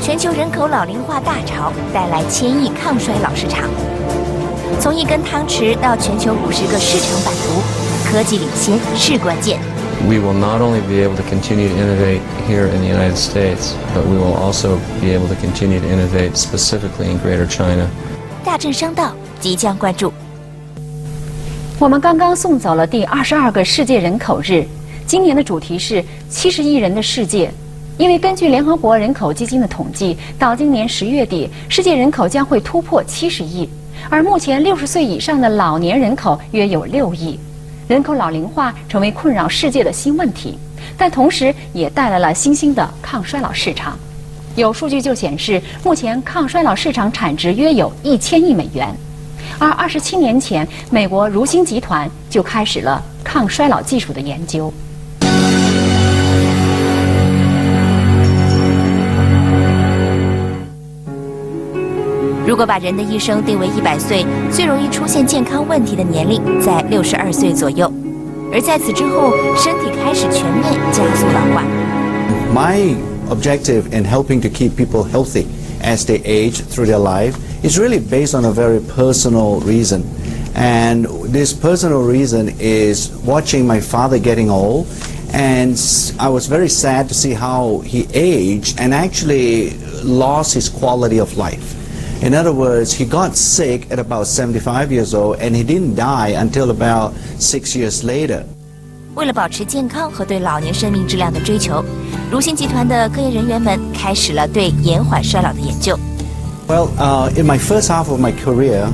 全球人口老龄化大潮带来1000亿抗衰老市场。从一根汤匙到全球50个市场版图，科技领先是关键。We will not only be able to continue to innovate here in the United States, but we will also be able to continue to innovate specifically in Greater China. 大正商道即将关注。我们刚刚送走了第22个世界人口日，今年的主题是70亿人的世界。因为根据联合国人口基金的统计，到今年10月底，世界人口将会突破70亿，而目前60岁以上的老年人口约有6亿。人口老龄化成为困扰世界的新问题，但同时也带来了新兴的抗衰老市场。有数据就显示，目前抗衰老市场产值约有1000亿美元。而27年前，美国如星集团就开始了抗衰老技术的研究。如果把人的一生定为100岁，最容易出现健康问题的年龄在62岁左右，而在此之后，身体开始全面加速老化。My objective in helping to keep people healthy as they age through their life is really based on a very personal reason. And this personal reason is watching my father getting old, and I was very sad to see how he aged and actually lost his quality of life. In other words, he got sick at about 75 years old, and he didn't die until about 6 years later. 为了保持健康和对老年生命质量的追求，如星集团的科研人员们开始了对延缓衰老的研究。Well, in my first half of my career,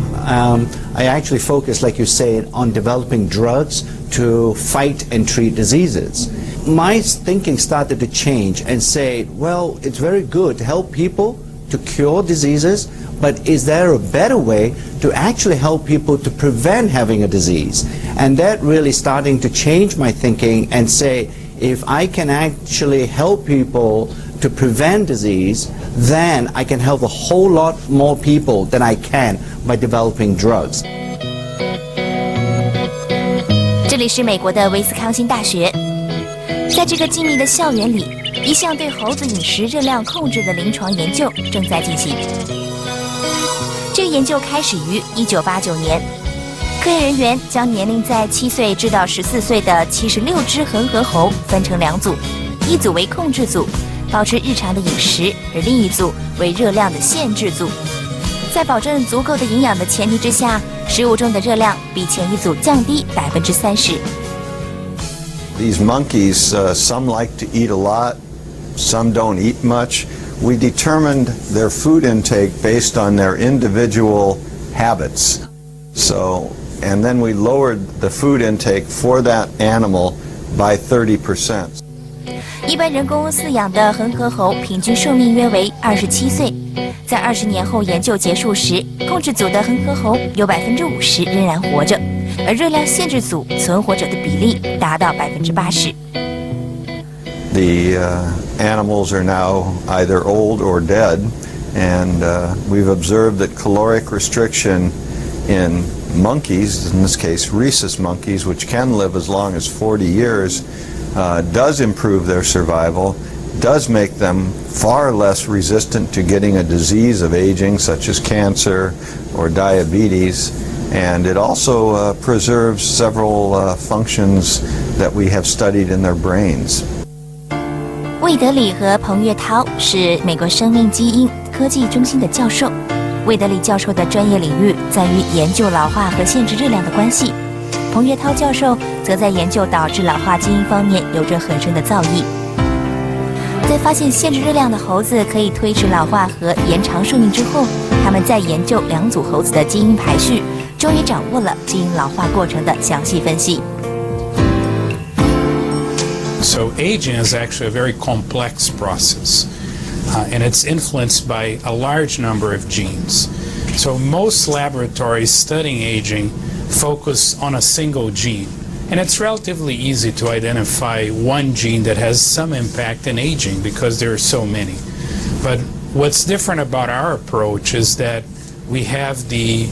I actually focused, like you said, on developing drugs to fight and treat diseases. My thinking started to change and say, well, it's very good to help people to cure diseases, but is there a better way to actually help people to prevent having a disease? And that really starting to change my thinking and say, if I can actually help people to prevent disease, then I can help a whole lot more people than I can by developing drugs. 这里是美国的威斯康星大学，在这个静谧的校园里，一项对猴子饮食热量控制的临床研究正在进行。这个研究开始于1989年，科研人员将年龄在7岁至到14岁的76只恒河猴分成2组，一组为控制组，保持日常的饮食，而另一组为热量的限制组。在保证足够的营养的前提之下，食物中的热量比前一组降低30%。These monkeys, some like to eat a lot, some don't eat much. We determined their food intake based on their individual habits. So, and then we lowered the food intake for that animal by 30%. 一般人工饲养的恒河猴平均寿命约为27岁。在20年后研究结束时，控制组的恒河猴有50%仍然活着，而热量限制组存活者的比例达到80%。The animals are now either old or dead, and we've observed that caloric restriction in monkeys, in this case rhesus monkeys, which can live as long as 40 years, does improve their survival, does make them far less resistant to getting a disease of aging such as cancer or diabetes, and it also preserves several functions that we have studied in their brains. 魏德里和彭岳涛是美国生命基因科技中心的教授。魏德里教授的专业领域在于研究老化和限制热量的关系，彭岳涛教授则在研究导致老化基因方面有着很深的造诣。在发现限制热量的猴子可以推迟老化和延长寿命之后，他们在研究2组猴子的基因排序，终于掌握了基因老化过程的详细分析。So aging is actually a very complex process, and it's influenced by a large number of genes. So most laboratories studying aging focus on a single gene, and it's relatively easy to identify one gene that has some impact in aging because there are so many. But what's different about our approach is that we have the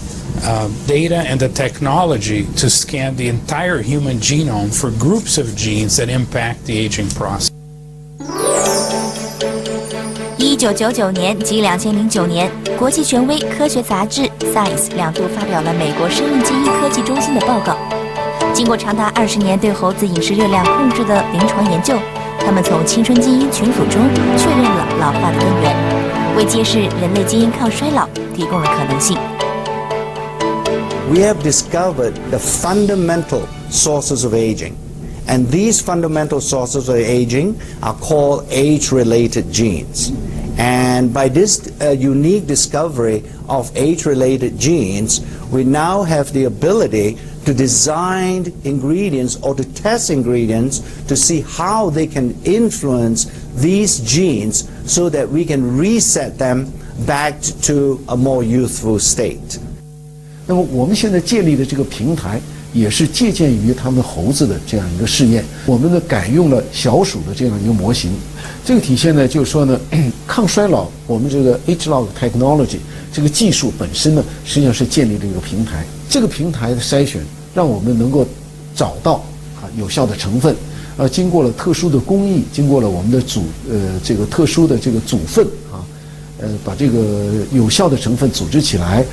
data and the technology to scan the entire human genome for groups of genes that impact the aging process. 1999年及2009年，国际权威科学杂志《Science》两度发表了美国生命基因科技中心的报告。经过长达20年对猴子饮食热量控制的临床研究，他们从青春基因群组中确认了老化的根源，为揭示人类基因抗衰老提供了可能性。We have discovered the fundamental sources of aging. And these fundamental sources of aging are called age-related genes. And by this unique discovery of age-related genes, we now have the ability to design ingredients or to test ingredients to see how they can influence these genes so that we can reset them back to a more youthful state. 那么我们现在建立的这个平台也是借鉴于他们猴子的这样一个试验，我们呢改用了小鼠的这样一个模型。这个体现呢，就是说呢，抗衰老，我们这个 ageLOC technology 这个技术本身呢，实际上是建立了一个平台。这个平台的筛选，让我们能够找到有效的成分，经过了特殊的工艺，经过了我们的这个特殊的这个组分把这个有效的成分组织起来。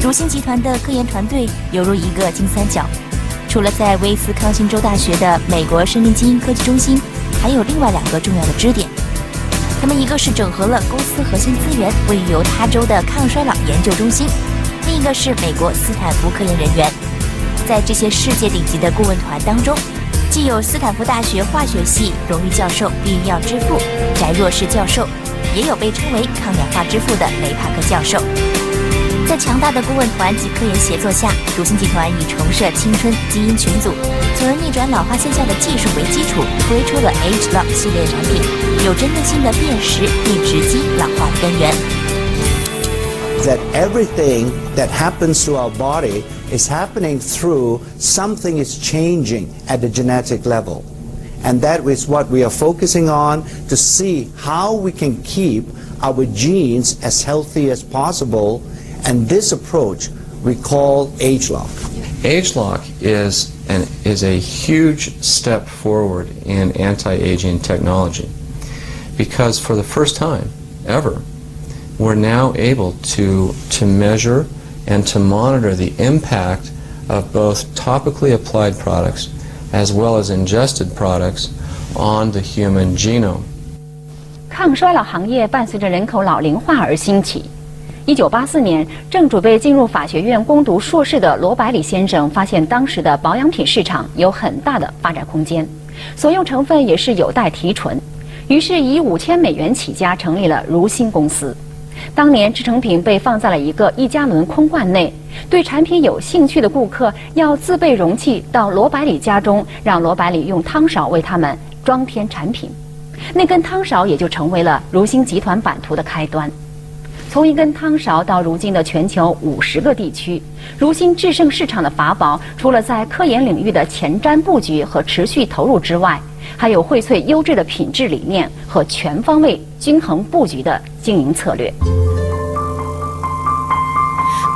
如星集团的科研团队犹如一个金三角，除了在威斯康星州大学的美国生命基因科技中心，还有另外2个重要的支点。他们一个是整合了公司核心资源位于犹他州的抗衰老研究中心，另一个是美国斯坦福科研人员。在这些世界顶级的顾问团当中，既有斯坦福大学化学系荣誉教授、避孕药之父翟若士教授，也有被称为抗氧化之父的雷帕克教授。在强大的顾问团及科研协作下，如星集团以重设青春基因群组，从而逆转老化现象的技术为基础，推出了 ageLOC 系列产品，有针对性的辨识并直击老化的根源。That everything that happens to our body is happening through something is changing at the genetic level. And that is what we are focusing on to see how we can keep our genes as healthy as possible. And this approach we call ageLOC. ageLOC is a huge step forward in anti-aging technology because for the first time ever, we're now able to measure and to monitor the impact of both topically applied products as well as ingested products on the human genome. 抗衰老行业伴随着人口老龄化而兴起。1984年，正准备进入法学院攻读硕士的罗百里先生发现，当时的保养品市场有很大的发展空间，所用成分也是有待提纯，于是以$5000起家，成立了如星公司。当年制成品被放在了一个1加仑空罐内，对产品有兴趣的顾客要自备容器到罗百里家中，让罗百里用汤勺为他们装填产品。那根汤勺也就成为了如星集团版图的开端。从一根汤勺到如今的全球50个地区，如星制胜市场的法宝，除了在科研领域的前瞻布局和持续投入之外，还有荟萃优质的品质理念和全方位均衡布局的经营策略。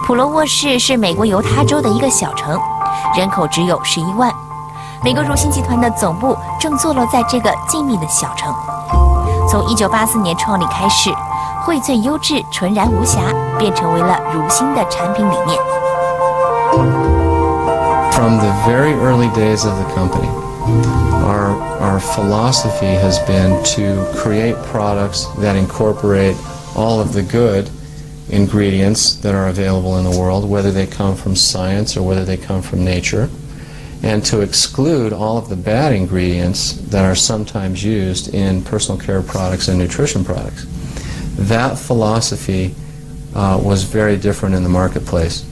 普罗沃市是美国犹他州的一个小城，人口只有11万。美国如星集团的总部正坐落在这个静谧的小城。从1984年创立开始，荟萃优质、纯然无瑕，便成为了如星的产品理念。From the very early days of the company, our philosophy has been to create products that incorporate all of the good ingredients that are available in the world, whether they come from science or whether they come from nature, and to exclude all of the bad ingredients that are sometimes used in personal care products and nutrition products. That philosophy was very different in the marketplace.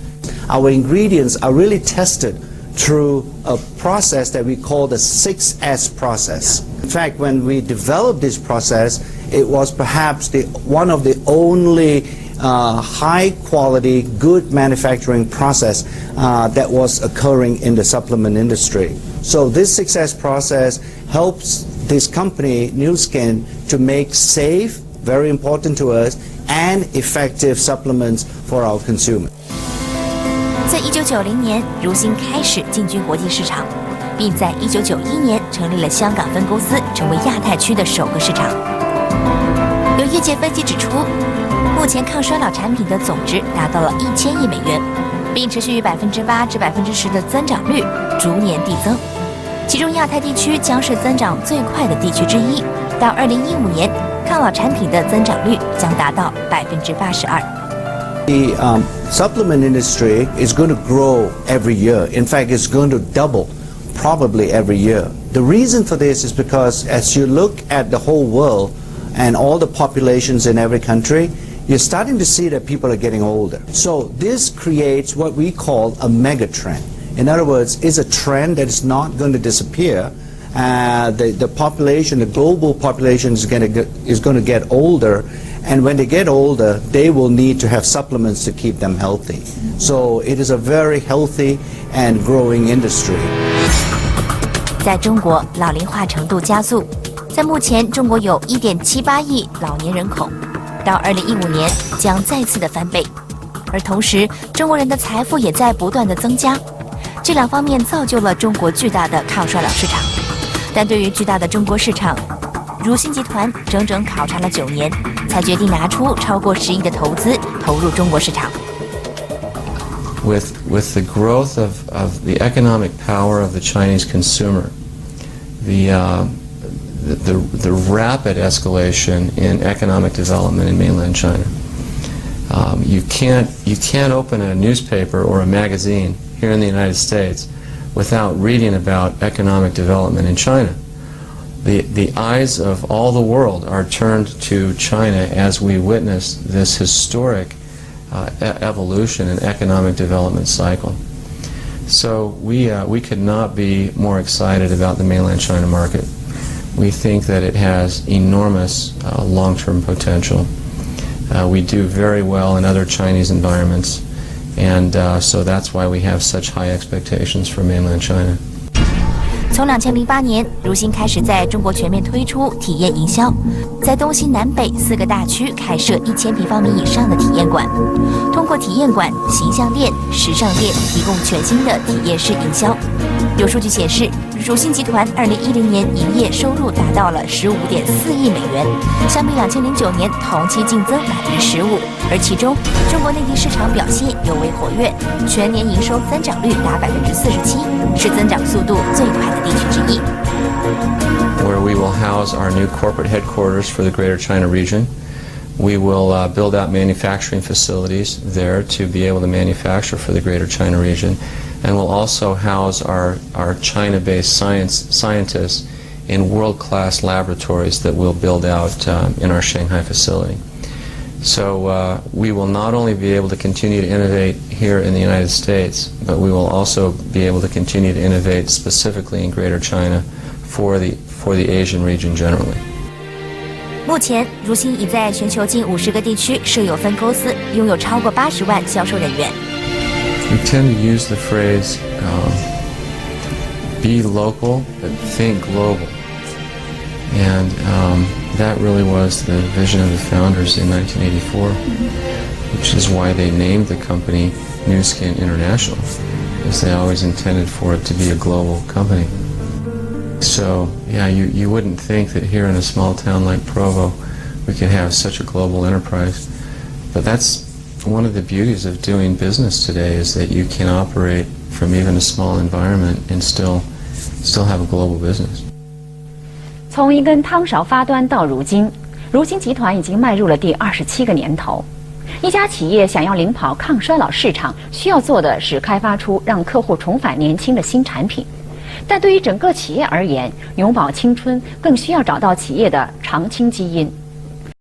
Our ingredients are really tested through a process that we call the 6S process. In fact, when we developed this process, it was perhaps one of the only high-quality, good manufacturing process that was occurring in the supplement industry. So this 6S process helps this company, Nu Skin, to make safe, very important to us, and effective supplements for our consumers. 在1990年，如星开始进军国际市场，并在1991年成立了香港分公司，成为亚太区的首个市场。有业界分析指出，目前抗衰老产品的总值达到了1000亿美元，并持续于8%至10%的增长率逐年递增。其中亚太地区将是增长最快的地区之一，到2015年，抗老产品的增长率将达到82%。The supplement industry is going to grow every year. In fact, it's going to double probably every year. The reason for this is because as you look at the whole world and all the populations in every country, you're starting to see that people are getting older. So this creates what we call a mega trend. In other words, it's a trend that is not going to disappear. The population, the global population is going to get older, and when they get older, they will need to have supplements to keep them healthy. So it is a very healthy and growing industry. 在中国，老龄化程度加速，在目前中国有1.78亿老年人口，到2015年将再次的翻倍，而同时中国人的财富也在不断的增加，这两方面造就了中国巨大的抗衰老市场。但对于巨大的中国市场，如新集团整整考察了9年，才决定拿出超过10亿的投资投入中国市场。With the growth of the economic power of the Chinese consumer, the rapid escalation in economic development in mainland China, you can't open a newspaper or a magazine here in the United States without reading about economic development in China. The eyes of all the world are turned to China as we witness this historic evolution and economic development cycle. So we could not be more excited about the mainland China market. We think that it has enormous long-term potential. We do very well in other Chinese environments, and so that's why we have such high expectations for mainland China. 从2008年，如新开始在中国全面推出体验营销，在东西南北4个大区开设1000平方米以上的体验馆，通过体验馆、形象店、时尚店提供全新的体验式营销。有数据显示，如新集团2010年营业收入达到了15.4亿美元，相比2009年同期净增15%，而其中中国内地市场表现尤为活跃，全年营收增长率达47%，是增长速度最快的地区之一。Where we will house our new corporate headquarters for the Greater China region. We will build out manufacturing facilities there to be able to manufacture for the Greater China region, and we'll also house our China-based scientists in world-class laboratories that we'll build out in our Shanghai facility. So we will not only be able to continue to innovate here in the United States, but we will also be able to continue to innovate specifically in Greater China for the Asian region generally. 目前，如新已在全球近50个地区设有分公司，拥有超过80万销售人员。We tend to use the phrase "be local but think global," and that really was the vision of the founders in 1984, which is why they named the company New Skin International, because they always intended for it to be a global company. So, yeah, you wouldn't think that here in a small town like Provo we could have such a global enterprise. But that's one of the beauties of doing business today, is that you can operate from even a small environment and still have a global business. 从一根汤勺发端到如今，如新集团已经迈入了第27个年头。一家企业想要领跑抗衰老市场，需要做的是开发出让客户重返年轻的新产品。但对于整个企业而言，永葆青春更需要找到企业的长青基因。